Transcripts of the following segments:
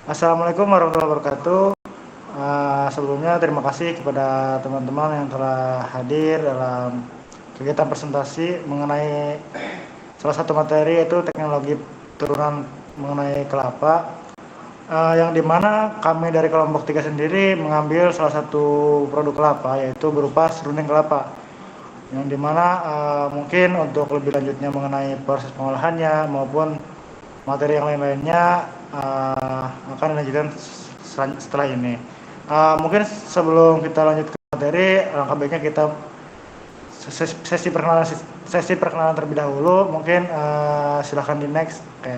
Assalamualaikum warahmatullahi wabarakatuh. Sebelumnya terima kasih kepada teman-teman yang telah hadir dalam kegiatan presentasi mengenai salah satu materi yaitu teknologi turunan mengenai kelapa. Yang dimana kami dari kelompok 3 sendiri mengambil salah satu produk kelapa yaitu berupa serundeng kelapa. Yang dimana mungkin untuk lebih lanjutnya mengenai proses pengolahannya maupun materi yang lain-lainnya akan dilanjutkan setelah ini. Mungkin sebelum kita lanjut ke materi, alangkah baiknya kita sesi perkenalan terlebih dahulu. Mungkin silahkan di next. Oke.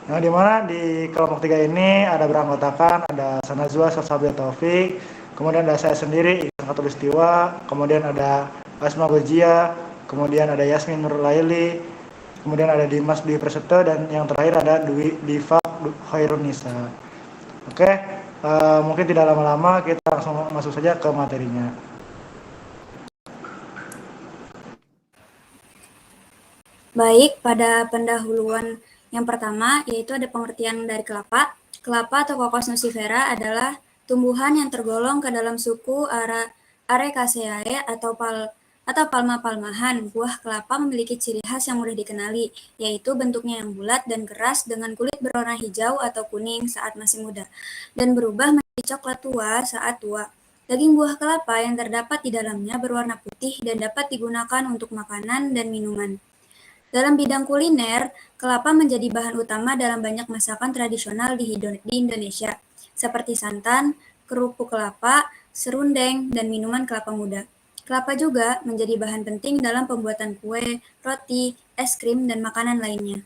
Yang dimana di kelompok 3 ini ada beranggotakan ada Sanazwa Salsabila Taufik, kemudian ada saya sendiri Iksan Khatulistiwa, kemudian ada Asma Gojia, kemudian ada Yasmin Nurlaili, kemudian ada Dimas Dwi Prasetyo, dan yang terakhir ada Diva Khairunisa. Oke, mungkin tidak lama-lama kita langsung masuk saja ke materinya. Baik, pada pendahuluan yang pertama yaitu ada pengertian dari kelapa. Kelapa atau Cocos nucifera adalah tumbuhan yang tergolong ke dalam suku Arecaceae atau palma-palmahan. Buah kelapa memiliki ciri khas yang mudah dikenali, yaitu bentuknya yang bulat dan keras dengan kulit berwarna hijau atau kuning saat masih muda, dan berubah menjadi coklat tua saat tua. Daging buah kelapa yang terdapat di dalamnya berwarna putih dan dapat digunakan untuk makanan dan minuman. Dalam bidang kuliner, kelapa menjadi bahan utama dalam banyak masakan tradisional di Indonesia, seperti santan, kerupuk kelapa, serundeng, dan minuman kelapa muda. Kelapa juga menjadi bahan penting dalam pembuatan kue, roti, es krim, dan makanan lainnya.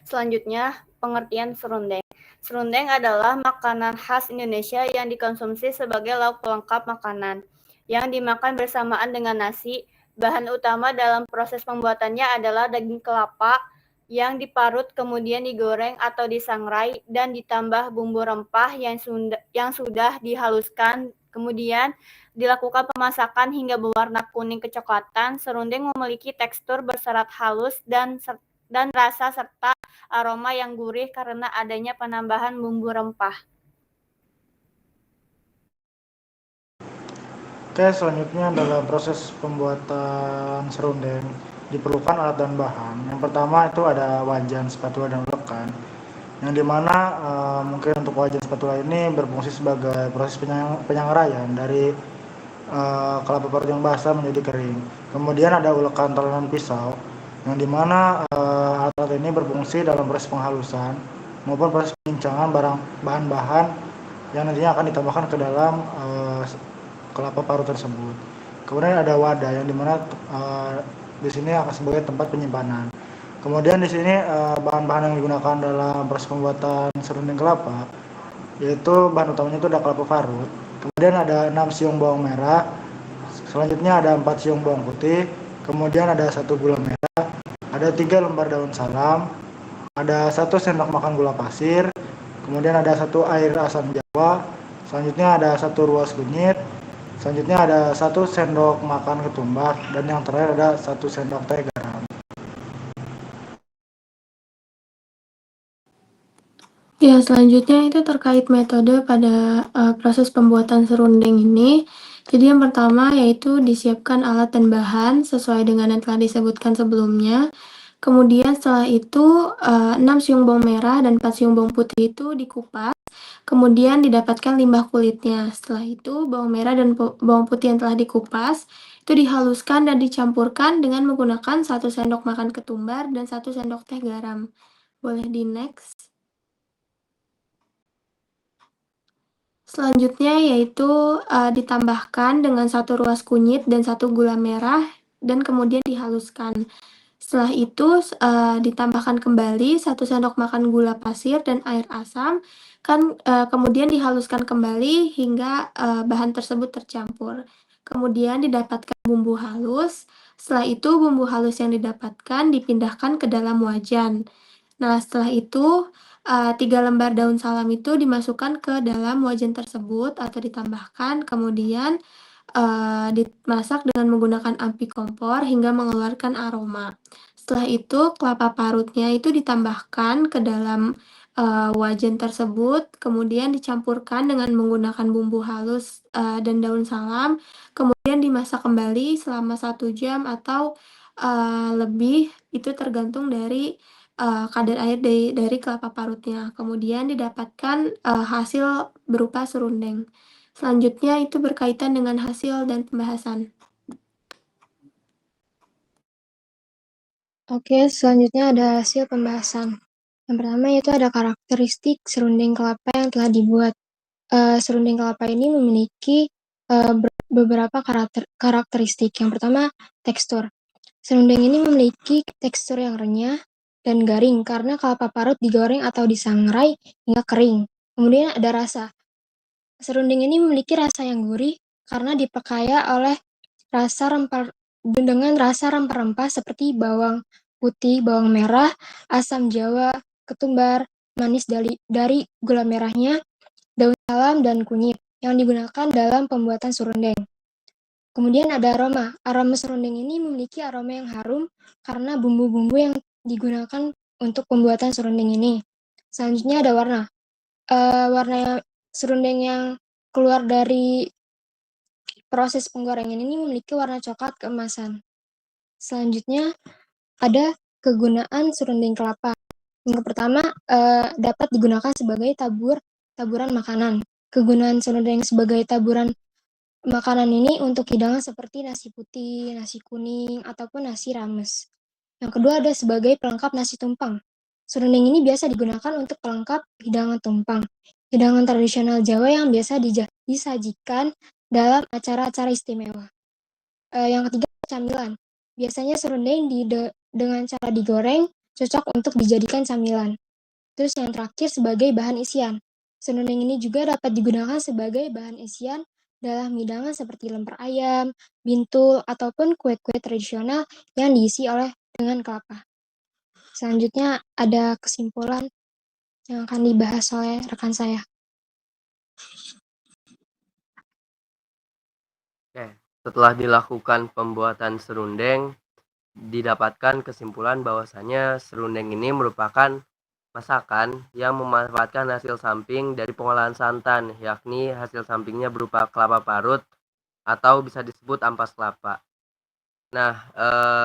Selanjutnya, pengertian serundeng. Serundeng adalah makanan khas Indonesia yang dikonsumsi sebagai lauk pelengkap makanan, yang dimakan bersamaan dengan nasi. Bahan utama dalam proses pembuatannya adalah daging kelapa yang diparut kemudian digoreng atau disangrai dan ditambah bumbu rempah yang sudah dihaluskan. Kemudian dilakukan pemasakan hingga berwarna kuning kecoklatan. Serundeng memiliki tekstur berserat halus dan rasa serta aroma yang gurih karena adanya penambahan bumbu rempah. Oke, selanjutnya dalam proses pembuatan serundeng diperlukan alat dan bahan. Yang pertama itu ada wajan, spatula, dan ulekan. Yang dimana mungkin untuk wajan spatula ini berfungsi sebagai proses penyangraian dari kelapa parut yang basah menjadi kering. Kemudian ada ulekan talenan pisau, yang dimana alat ini berfungsi dalam proses penghalusan maupun proses pengincangan bahan-bahan yang nantinya akan ditambahkan ke dalam kelapa parut tersebut. Kemudian ada wadah yang dimana di sini akan sebagai tempat penyimpanan. Kemudian di sini bahan-bahan yang digunakan dalam proses pembuatan serundeng kelapa, yaitu bahan utamanya itu ada kelapa parut. Kemudian ada 6 siung bawang merah. Selanjutnya ada 4 siung bawang putih. Kemudian ada 1 gula merah. Ada 3 lembar daun salam. Ada 1 sendok makan gula pasir. Kemudian ada 1 air asam jawa. Selanjutnya ada 1 ruas kunyit. Selanjutnya ada 1 sendok makan ketumbar, dan yang terakhir ada 1 sendok teh garam. Ya, selanjutnya itu terkait metode pada proses pembuatan serundeng ini. Jadi yang pertama yaitu disiapkan alat dan bahan sesuai dengan yang telah disebutkan sebelumnya. Kemudian setelah itu 6 siung bawang merah dan 4 siung bawang putih itu dikupas. Kemudian didapatkan limbah kulitnya. Setelah itu bawang merah dan bawang putih yang telah dikupas itu dihaluskan dan dicampurkan dengan menggunakan 1 sendok makan ketumbar dan 1 sendok teh garam. Boleh di next. Selanjutnya yaitu ditambahkan dengan 1 ruas kunyit dan 1 gula merah dan kemudian dihaluskan. Setelah itu ditambahkan kembali 1 sendok makan gula pasir dan air asam, kemudian dihaluskan kembali hingga bahan tersebut tercampur. Kemudian didapatkan bumbu halus. Setelah itu bumbu halus yang didapatkan dipindahkan ke dalam wajan. Nah, setelah itu 3 lembar daun salam itu dimasukkan ke dalam wajan tersebut atau ditambahkan, kemudian dimasak dengan menggunakan api kompor hingga mengeluarkan aroma. Setelah itu kelapa parutnya itu ditambahkan ke dalam wajan tersebut, kemudian dicampurkan dengan menggunakan bumbu halus dan daun salam, kemudian dimasak kembali selama 1 jam atau lebih, itu tergantung dari kadar air dari kelapa parutnya. Kemudian didapatkan hasil berupa serundeng. Selanjutnya itu berkaitan dengan hasil dan pembahasan. Oke, selanjutnya ada hasil pembahasan. Yang pertama yaitu ada karakteristik serundeng kelapa yang telah dibuat. Serundeng kelapa ini memiliki beberapa karakteristik. Yang pertama, tekstur. Serundeng ini memiliki tekstur yang renyah dan garing karena kelapa parut digoreng atau disangrai hingga kering. Kemudian ada rasa. Serundeng ini memiliki rasa yang gurih karena dipekaya oleh dengan rasa rempah-rempah seperti bawang putih, bawang merah, asam jawa, ketumbar, manis dari gula merahnya, daun salam, dan kunyit yang digunakan dalam pembuatan serundeng. Kemudian ada aroma. Aroma serundeng ini memiliki aroma yang harum karena bumbu-bumbu yang digunakan untuk pembuatan serundeng ini. Selanjutnya ada warna. Warna serundeng yang keluar dari proses penggorengan ini memiliki warna coklat keemasan. Selanjutnya ada kegunaan serundeng kelapa. Yang pertama, dapat digunakan sebagai taburan makanan. Kegunaan serundeng sebagai taburan makanan ini untuk hidangan seperti nasi putih, nasi kuning, ataupun nasi rames. Yang kedua ada sebagai pelengkap nasi tumpang. Serundeng ini biasa digunakan untuk pelengkap hidangan tumpang, hidangan tradisional Jawa yang biasa disajikan dalam acara-acara istimewa. Yang ketiga, camilan. Biasanya serundeng dengan cara digoreng cocok untuk dijadikan camilan. Terus yang terakhir sebagai bahan isian. Serundeng ini juga dapat digunakan sebagai bahan isian dalam hidangan seperti lemper ayam, bintul, ataupun kue-kue tradisional yang diisi dengan kelapa. Selanjutnya ada kesimpulan yang akan dibahas oleh rekan saya. Oke, setelah dilakukan pembuatan serundeng, didapatkan kesimpulan bahwasanya serundeng ini merupakan masakan yang memanfaatkan hasil samping dari pengolahan santan, yakni hasil sampingnya berupa kelapa parut atau bisa disebut ampas kelapa. Nah,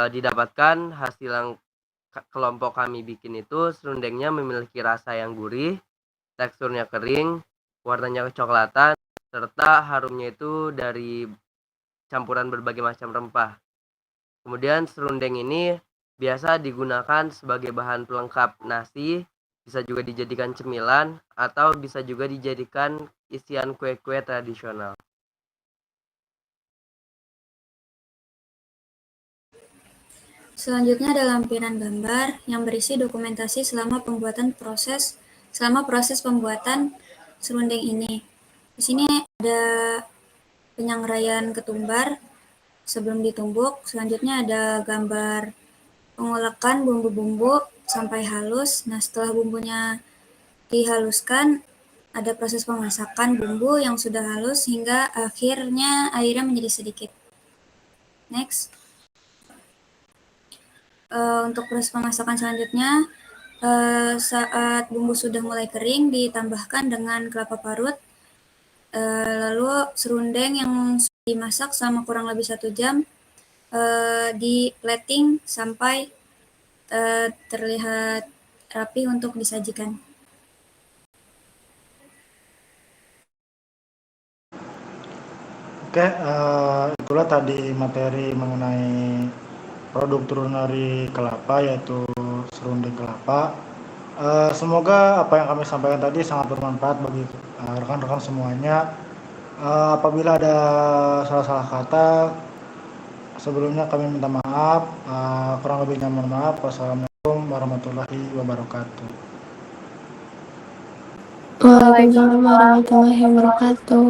didapatkan hasil yang kelompok kami bikin itu serundengnya memiliki rasa yang gurih, teksturnya kering, warnanya kecoklatan, serta harumnya itu dari campuran berbagai macam rempah. Kemudian serundeng ini biasa digunakan sebagai bahan pelengkap nasi, bisa juga dijadikan cemilan, atau bisa juga dijadikan isian kue-kue tradisional. Selanjutnya ada lampiran gambar yang berisi dokumentasi selama proses pembuatan serundeng ini. Di sini ada penyangraian ketumbar sebelum ditumbuk. Selanjutnya ada gambar pengolakan bumbu-bumbu sampai halus. Nah, setelah bumbunya dihaluskan, ada proses pemasakan bumbu yang sudah halus hingga akhirnya airnya menjadi sedikit. Next. Untuk proses pemasakan selanjutnya, saat bumbu sudah mulai kering, ditambahkan dengan kelapa parut, lalu serundeng yang sudah dimasak selama kurang lebih 1 jam, di plating sampai terlihat rapi untuk disajikan. Oke, itulah tadi materi mengenai produk turunan dari kelapa, yaitu serundeng kelapa. Semoga apa yang kami sampaikan tadi sangat bermanfaat bagi rekan-rekan semuanya. Apabila ada salah-salah kata, sebelumnya kami minta maaf. Kurang lebihnya mohon maaf. Wassalamualaikum warahmatullahi wabarakatuh. Waalaikumsalam warahmatullahi wabarakatuh.